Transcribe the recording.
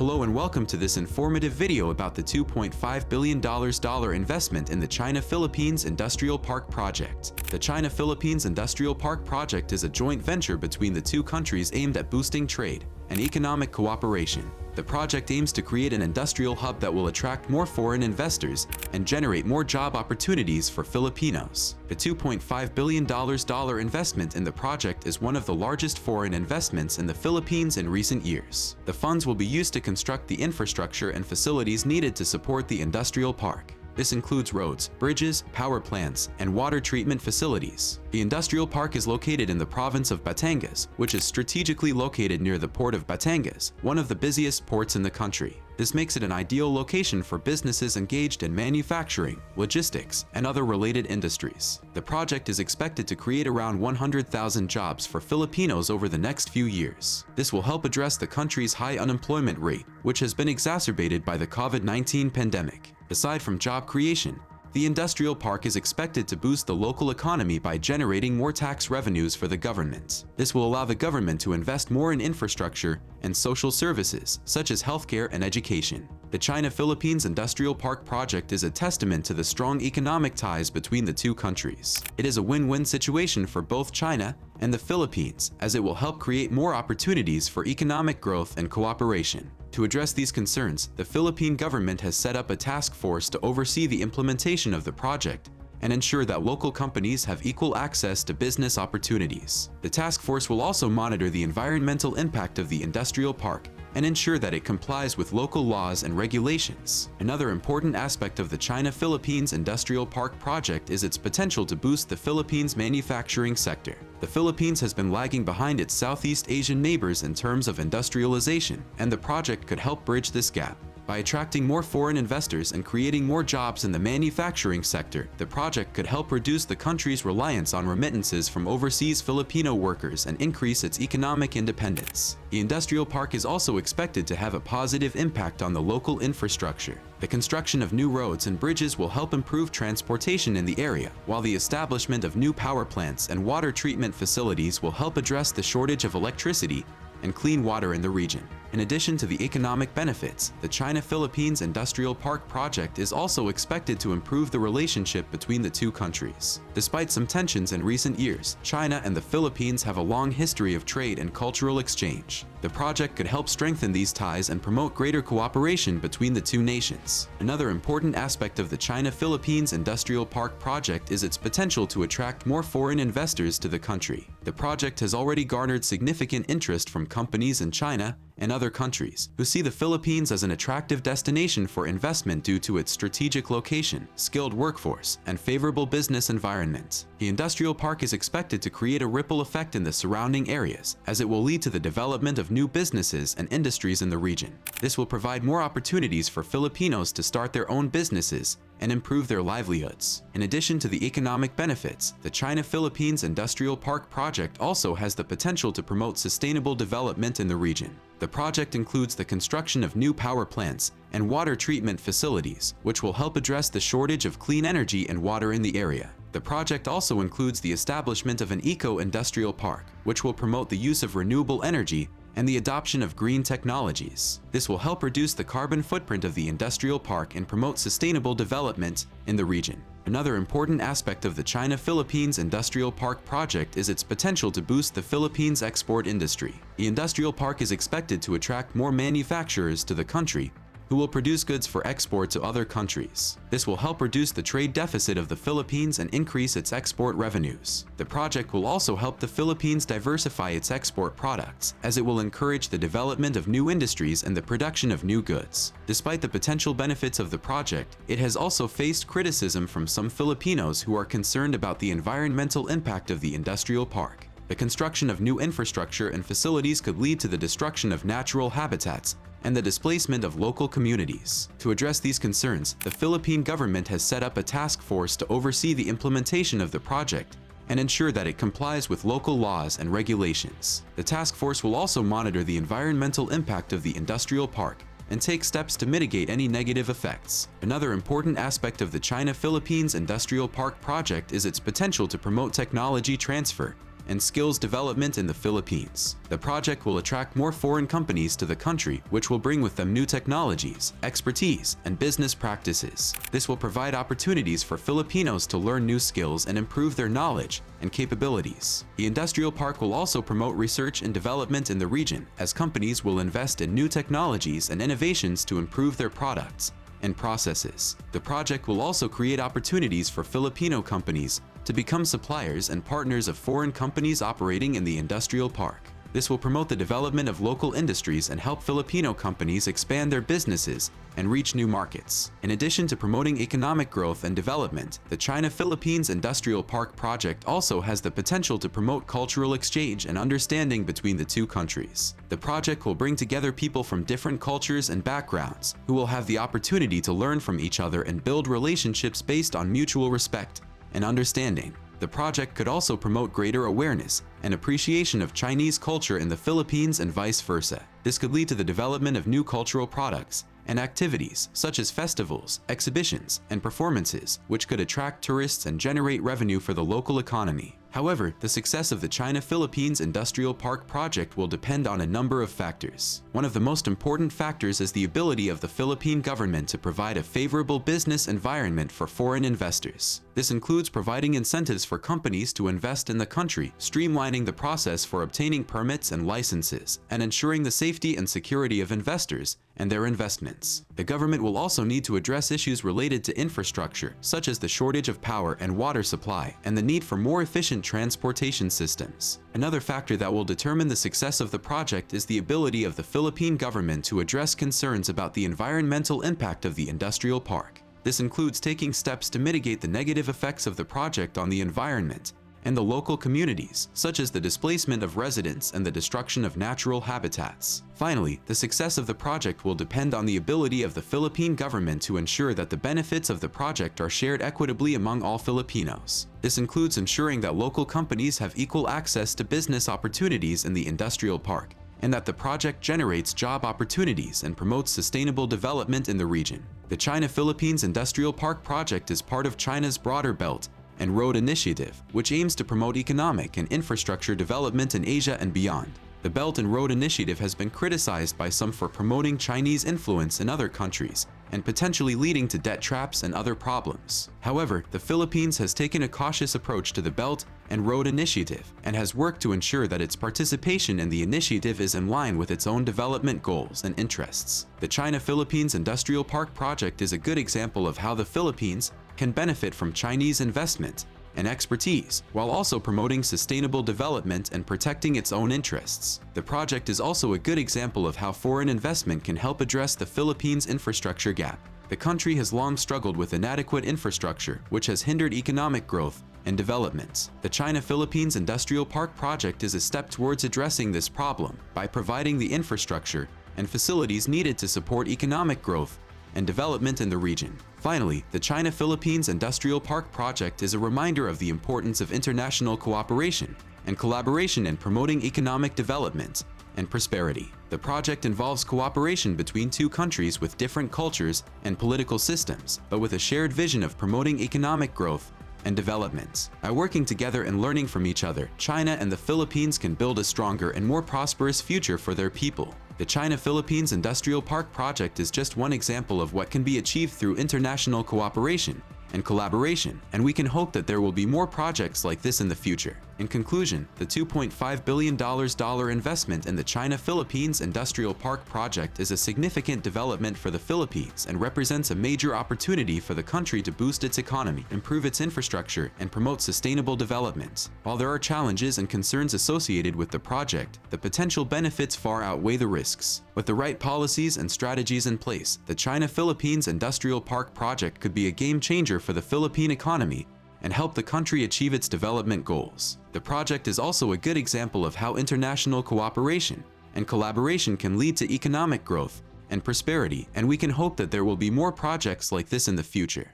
Hello and welcome to this informative video about the $2.5 billion investment in the China-Philippines Industrial Park Project. The China-Philippines Industrial Park Project is a joint venture between the two countries aimed at boosting trade and economic cooperation. The project aims to create an industrial hub that will attract more foreign investors and generate more job opportunities for Filipinos. The $2.5 billion investment in the project is one of the largest foreign investments in the Philippines in recent years. The funds will be used to construct the infrastructure and facilities needed to support the industrial park. This includes roads, bridges, power plants, and water treatment facilities. The industrial park is located in the province of Batangas, which is strategically located near the Port of Batangas, one of the busiest ports in the country. This makes it an ideal location for businesses engaged in manufacturing, logistics, and other related industries. The project is expected to create around 100,000 jobs for Filipinos over the next few years. This will help address the country's high unemployment rate, which has been exacerbated by the COVID-19 pandemic. Aside from job creation, the industrial park is expected to boost the local economy by generating more tax revenues for the government. This will allow the government to invest more in infrastructure and social services, such as healthcare and education. The China-Philippines Industrial Park Project is a testament to the strong economic ties between the two countries. It is a win-win situation for both China and the Philippines, as it will help create more opportunities for economic growth and cooperation. To address these concerns, the Philippine government has set up a task force to oversee the implementation of the project and ensure that local companies have equal access to business opportunities. The task force will also monitor the environmental impact of the industrial park and ensure that it complies with local laws and regulations. Another important aspect of the China-Philippines Industrial Park project is its potential to boost the Philippines' manufacturing sector. The Philippines has been lagging behind its Southeast Asian neighbors in terms of industrialization, and the project could help bridge this gap. By attracting more foreign investors and creating more jobs in the manufacturing sector, the project could help reduce the country's reliance on remittances from overseas Filipino workers and increase its economic independence. The industrial park is also expected to have a positive impact on the local infrastructure. The construction of new roads and bridges will help improve transportation in the area, while the establishment of new power plants and water treatment facilities will help address the shortage of electricity and clean water in the region. In addition to the economic benefits, the China-Philippines Industrial Park project is also expected to improve the relationship between the two countries. Despite some tensions in recent years, China and the Philippines have a long history of trade and cultural exchange. The project could help strengthen these ties and promote greater cooperation between the two nations. Another important aspect of the China-Philippines Industrial Park project is its potential to attract more foreign investors to the country. The project has already garnered significant interest from companies in China and other countries who see the Philippines as an attractive destination for investment due to its strategic location, skilled workforce, and favorable business environment. The industrial park is expected to create a ripple effect in the surrounding areas, as it will lead to the development of new businesses and industries in the region. This will provide more opportunities for Filipinos to start their own businesses and improve their livelihoods. In addition to the economic benefits, the China-Philippines Industrial Park project also has the potential to promote sustainable development in the region. The project includes the construction of new power plants and water treatment facilities, which will help address the shortage of clean energy and water in the area. The project also includes the establishment of an eco-industrial park, which will promote the use of renewable energy and the adoption of green technologies. This will help reduce the carbon footprint of the industrial park and promote sustainable development in the region. Another important aspect of the China-Philippines Industrial Park project is its potential to boost the Philippines' export industry. The industrial park is expected to attract more manufacturers to the country who will produce goods for export to other countries. This will help reduce the trade deficit of the Philippines and increase its export revenues. The project will also help the Philippines diversify its export products, as it will encourage the development of new industries and the production of new goods. Despite the potential benefits of the project, it has also faced criticism from some Filipinos who are concerned about the environmental impact of the industrial park. The construction of new infrastructure and facilities could lead to the destruction of natural habitats and the displacement of local communities. To address these concerns, the Philippine government has set up a task force to oversee the implementation of the project and ensure that it complies with local laws and regulations. The task force will also monitor the environmental impact of the industrial park and take steps to mitigate any negative effects. Another important aspect of the China-Philippines Industrial Park project is its potential to promote technology transfer and skills development in the Philippines. The project will attract more foreign companies to the country, which will bring with them new technologies, expertise, and business practices. This will provide opportunities for Filipinos to learn new skills and improve their knowledge and capabilities. The industrial park will also promote research and development in the region, as companies will invest in new technologies and innovations to improve their products and processes. The project will also create opportunities for Filipino companies to become suppliers and partners of foreign companies operating in the industrial park. This will promote the development of local industries and help Filipino companies expand their businesses and reach new markets. In addition to promoting economic growth and development, the China-Philippines Industrial Park project also has the potential to promote cultural exchange and understanding between the two countries. The project will bring together people from different cultures and backgrounds who will have the opportunity to learn from each other and build relationships based on mutual respect and understanding. The project could also promote greater awareness and appreciation of Chinese culture in the Philippines and vice versa. This could lead to the development of new cultural products and activities such as festivals, exhibitions, and performances, which could attract tourists and generate revenue for the local economy. However, the success of the China-Philippines Industrial Park project will depend on a number of factors. One of the most important factors is the ability of the Philippine government to provide a favorable business environment for foreign investors. This includes providing incentives for companies to invest in the country, streamlining the process for obtaining permits and licenses, and ensuring the safety and security of investors and their investments. The government will also need to address issues related to infrastructure, such as the shortage of power and water supply, and the need for more efficient transportation systems. Another factor that will determine the success of the project is the ability of the Philippine government to address concerns about the environmental impact of the industrial park. This includes taking steps to mitigate the negative effects of the project on the environment and the local communities, such as the displacement of residents and the destruction of natural habitats. Finally, the success of the project will depend on the ability of the Philippine government to ensure that the benefits of the project are shared equitably among all Filipinos. This includes ensuring that local companies have equal access to business opportunities in the industrial park, and that the project generates job opportunities and promotes sustainable development in the region. The China-Philippines Industrial Park project is part of China's broader Belt and Road Initiative, which aims to promote economic and infrastructure development in Asia and beyond. The Belt and Road Initiative has been criticized by some for promoting Chinese influence in other countries and potentially leading to debt traps and other problems. However, the Philippines has taken a cautious approach to the Belt and Road Initiative and has worked to ensure that its participation in the initiative is in line with its own development goals and interests. The China-Philippines Industrial Park project is a good example of how the Philippines can benefit from Chinese investment and expertise, while also promoting sustainable development and protecting its own interests. The project is also a good example of how foreign investment can help address the Philippines' infrastructure gap. The country has long struggled with inadequate infrastructure, which has hindered economic growth and development. The China-Philippines Industrial Park project is a step towards addressing this problem by providing the infrastructure and facilities needed to support economic growth and development in the region. Finally, the China-Philippines Industrial Park project is a reminder of the importance of international cooperation and collaboration in promoting economic development and prosperity. The project involves cooperation between two countries with different cultures and political systems, but with a shared vision of promoting economic growth and development. By working together and learning from each other, China and the Philippines can build a stronger and more prosperous future for their people. The China-Philippines Industrial Park project is just one example of what can be achieved through international cooperation and collaboration, and we can hope that there will be more projects like this in the future. In conclusion, the $2.5 billion investment in the China-Philippines Industrial Park project is a significant development for the Philippines and represents a major opportunity for the country to boost its economy, improve its infrastructure, and promote sustainable development. While there are challenges and concerns associated with the project, the potential benefits far outweigh the risks. With the right policies and strategies in place, the China-Philippines Industrial Park project could be a game changer for the Philippine economy and help the country achieve its development goals. The project is also a good example of how international cooperation and collaboration can lead to economic growth and prosperity, and we can hope that there will be more projects like this in the future.